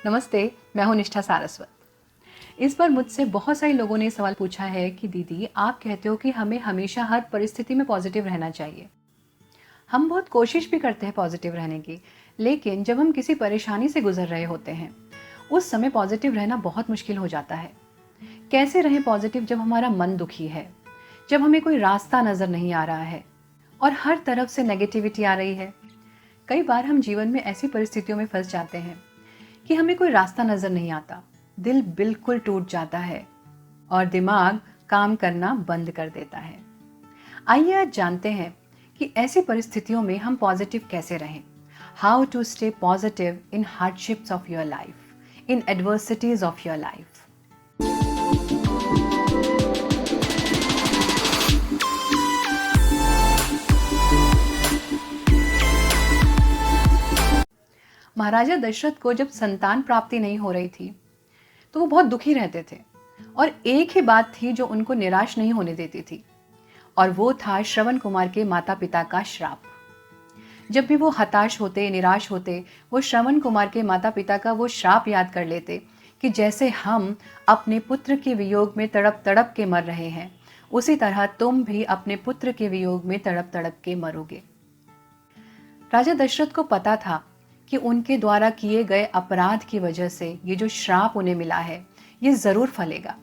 नमस्ते, मैं हूँ निष्ठा सारस्वत। इस बार मुझसे बहुत सारे लोगों ने सवाल पूछा है कि दीदी आप कहते हो कि हमें हमेशा हर परिस्थिति में पॉजिटिव रहना चाहिए। हम बहुत कोशिश भी करते हैं पॉजिटिव रहने की, लेकिन जब हम किसी परेशानी से गुजर रहे होते हैं उस समय पॉजिटिव रहना बहुत मुश्किल हो जाता है। कैसे रहें पॉजिटिव जब हमारा मन दुखी है, जब हमें कोई रास्ता नज़र नहीं आ रहा है और हर तरफ से नेगेटिविटी आ रही है। कई बार हम जीवन में ऐसी परिस्थितियों में फंस जाते हैं कि हमें कोई रास्ता नज़र नहीं आता, दिल बिल्कुल टूट जाता है और दिमाग काम करना बंद कर देता है। आइए आज जानते हैं कि ऐसी परिस्थितियों में हम पॉजिटिव कैसे रहें। How to stay positive in hardships of your life, in adversities of your life. Maharaja Dasharath को जब संतान प्राप्ति नहीं हो रही थी तो वो बहुत दुखी रहते थे और एक ही बात थी जो उनको निराश नहीं होने देती थी, और वो था श्रवण कुमार के माता पिता का श्राप। जब भी वो हताश होते, निराश होते, वो श्रवण कुमार के माता पिता का वो श्राप याद कर लेते कि जैसे हम अपने पुत्र के वियोग में तड़प तड़प के मर रहे हैं, उसी तरह तुम भी अपने पुत्र के वियोग में तड़प तड़प के मरोगे। राजा दशरथ को पता था कि उनके द्वारा किए गए अपराध की वजह से ये जो श्राप उन्हें मिला है ये जरूर फलेगा,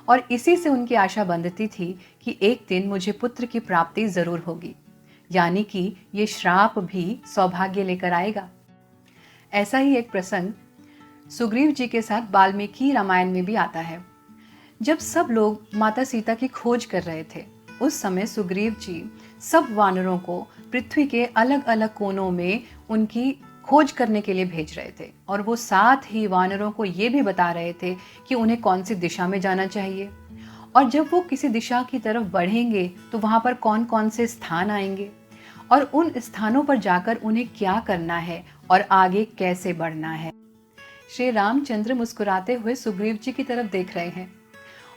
और इसी से उनकी आशा बंधती थी कि एक दिन मुझे पुत्र की प्राप्ति जरूर होगी, यानी कि ये श्राप भी सौभाग्य लेकर आएगा। ऐसा ही एक प्रसंग सुग्रीव जी के साथ वाल्मीकि रामायण में भी आता है। जब सब लोग माता सीता की खोज कर रहे थे, उस समय सुग्रीव जी सब वानरों को पृथ्वी के अलग अलग कोनों में उनकी खोज करने के लिए भेज रहे थे, और वो साथ ही वानरों को ये भी बता रहे थे कि उन्हें कौन सी दिशा में जाना चाहिए, और जब वो किसी दिशा की तरफ बढ़ेंगे तो वहाँ पर कौन कौन से स्थान आएंगे और उन स्थानों पर जाकर उन्हें क्या करना है और आगे कैसे बढ़ना है। श्री रामचंद्र मुस्कुराते हुए सुग्रीव जी की तरफ देख रहे हैं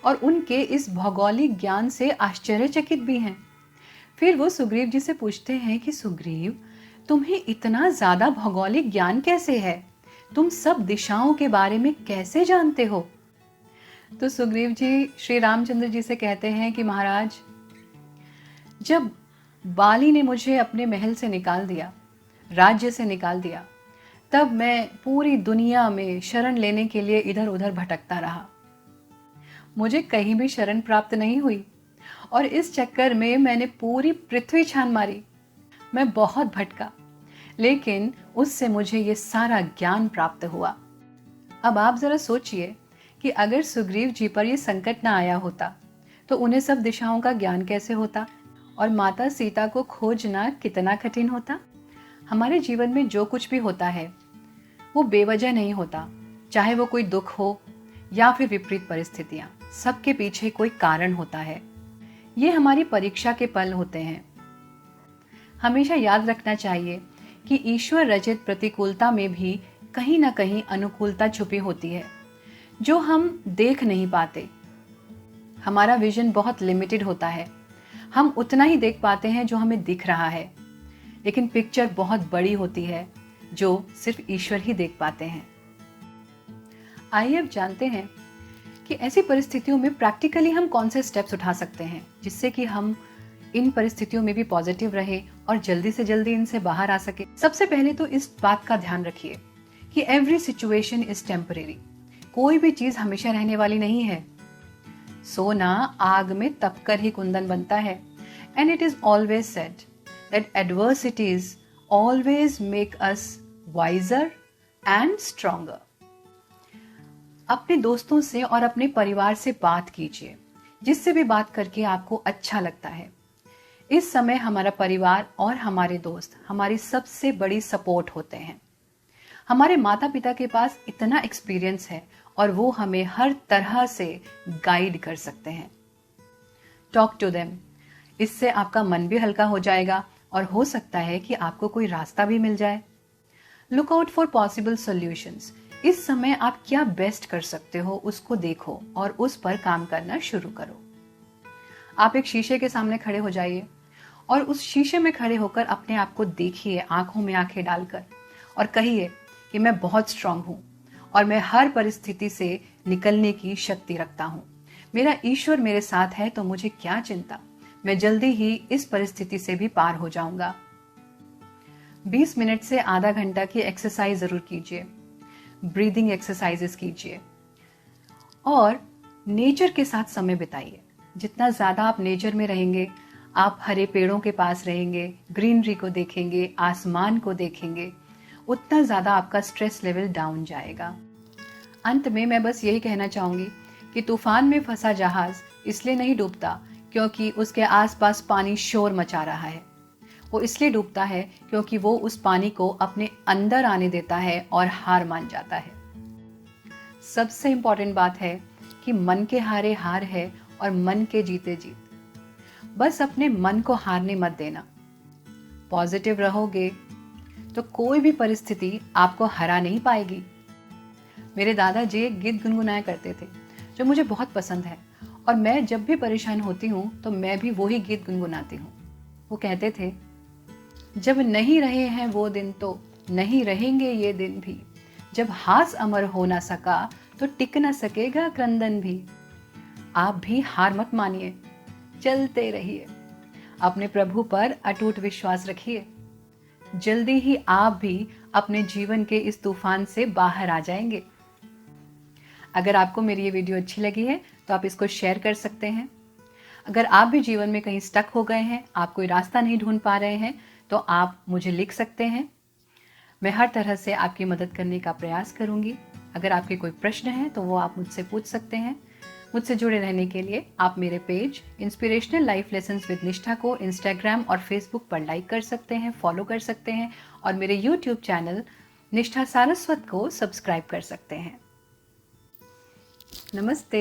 और उनके इस भौगोलिक ज्ञान से आश्चर्यचकित भी हैं। फिर वो सुग्रीव जी से पूछते हैं कि सुग्रीव, तुम्हें इतना ज्यादा भौगोलिक ज्ञान कैसे है? तुम सब दिशाओं के बारे में कैसे जानते हो? तो सुग्रीव जी श्री रामचंद्र जी से कहते हैं कि महाराज, जब बाली ने मुझे अपने महल से निकाल दिया, राज्य से निकाल दिया, तब मैं पूरी दुनिया में शरण लेने के लिए इधर उधर भटकता रहा। मुझे कहीं भी शरण प्राप्त नहीं हुई और इस चक्कर में मैंने पूरी पृथ्वी छान मारी। मैं बहुत भटका, लेकिन उससे मुझे ये सारा ज्ञान प्राप्त हुआ। अब आप जरा सोचिए कि अगर सुग्रीव जी पर ये संकट ना आया होता तो उन्हें सब दिशाओं का ज्ञान कैसे होता और माता सीता को खोजना कितना कठिन होता। हमारे जीवन में जो कुछ भी होता है वो बेवजह नहीं होता, चाहे वो कोई दुख हो या फिर विपरीत परिस्थितियां, सबके पीछे कोई कारण होता है। ये हमारी परीक्षा के पल होते हैं। हमेशा याद रखना चाहिए कि ईश्वर रचित प्रतिकूलता में भी कहीं ना कहीं अनुकूलता छुपी होती है जो हम देख नहीं पाते। हमारा विजन बहुत लिमिटेड होता है, हम उतना ही देख पाते हैं जो हमें दिख रहा है, लेकिन पिक्चर बहुत बड़ी होती है जो सिर्फ ईश्वर ही देख पाते हैं। आइए अब जानते हैं कि ऐसी परिस्थितियों में प्रैक्टिकली हम कौन से स्टेप्स उठा सकते हैं जिससे कि हम इन परिस्थितियों में भी पॉजिटिव रहे और जल्दी से जल्दी इनसे बाहर आ सके। सबसे पहले तो इस बात का ध्यान रखिए कि एवरी सिचुएशन इज टेम्परेरी। कोई भी चीज हमेशा रहने वाली नहीं है। सोना आग में तपकर ही कुंदन बनता है, and it is always said that adversities always make us wiser and stronger. अपने दोस्तों से और अपने परिवार से बात कीजिए, जिससे भी बात करके आपको अच्छा लगता है। इस समय हमारा परिवार और हमारे दोस्त हमारी सबसे बड़ी सपोर्ट होते हैं। हमारे माता पिता के पास इतना एक्सपीरियंस है और वो हमें हर तरह से गाइड कर सकते हैं। टॉक टू देम, इससे आपका मन भी हल्का हो जाएगा और हो सकता है कि आपको कोई रास्ता भी मिल जाए। Look out for possible solutions. इस समय आप क्या बेस्ट कर सकते हो उसको देखो और उस पर काम करना शुरू करो। आप एक शीशे के सामने खड़े हो जाइए और उस शीशे में खड़े होकर अपने आप को देखिए, आंखों में आंखें डालकर, और कहिए कि मैं बहुत स्ट्रांग हूं और मैं हर परिस्थिति से निकलने की शक्ति रखता हूँ। मेरा ईश्वर मेरे साथ है तो मुझे क्या चिंता, मैं जल्दी ही इस परिस्थिति से भी पार हो जाऊंगा। 20 मिनट से आधा घंटा की एक्सरसाइज जरूर कीजिए, ब्रीदिंग एक्सरसाइजेस कीजिए और नेचर के साथ समय बिताइए। जितना ज्यादा आप नेचर में रहेंगे, आप हरे पेड़ों के पास रहेंगे, ग्रीनरी को देखेंगे, आसमान को देखेंगे, उतना ज्यादा आपका स्ट्रेस लेवल डाउन जाएगा। अंत में मैं बस यही कहना चाहूंगी कि तूफान में फंसा जहाज इसलिए नहीं डूबता क्योंकि उसके आसपास पानी शोर मचा रहा है। वो इसलिए डूबता है क्योंकि वो उस पानी को अपने अंदर आने देता है और हार मान जाता है। सबसे इंपॉर्टेंट बात है कि मन के हारे हार है और मन के जीते जीत। बस अपने मन को हारने मत देना। पॉजिटिव रहोगे तो कोई भी परिस्थिति आपको हरा नहीं पाएगी। मेरे दादाजी एक गीत गुनगुनाया करते थे जो मुझे बहुत पसंद है और मैं जब भी परेशान होती हूँ तो मैं भी वही गीत गुनगुनाती हूँ। वो कहते थे, जब नहीं रहे हैं वो दिन तो नहीं रहेंगे ये दिन भी, जब हास अमर हो ना सका तो टिक ना सकेगा क्रंदन भी। आप भी हार मत मानिए, चलते रहिए, अपने प्रभु पर अटूट विश्वास रखिए। जल्दी ही आप भी अपने जीवन के इस तूफान से बाहर आ जाएंगे। अगर आपको मेरी ये वीडियो अच्छी लगी है तो आप इसको शेयर कर सकते हैं। अगर आप भी जीवन में कहीं स्टक हो गए हैं, आप कोई रास्ता नहीं ढूंढ पा रहे हैं, तो आप मुझे लिख सकते हैं। मैं हर तरह से आपकी मदद करने का प्रयास करूंगी। अगर आपके कोई प्रश्न हैं तो वो आप मुझसे पूछ सकते हैं। मुझसे जुड़े रहने के लिए आप मेरे page inspirational life lessons with निष्ठा को इंस्टाग्राम और फेसबुक पर लाइक कर सकते हैं, फॉलो कर सकते हैं और मेरे यूट्यूब चैनल निष्ठा सारस्वत को सब्सक्राइब कर सकते हैं। नमस्ते।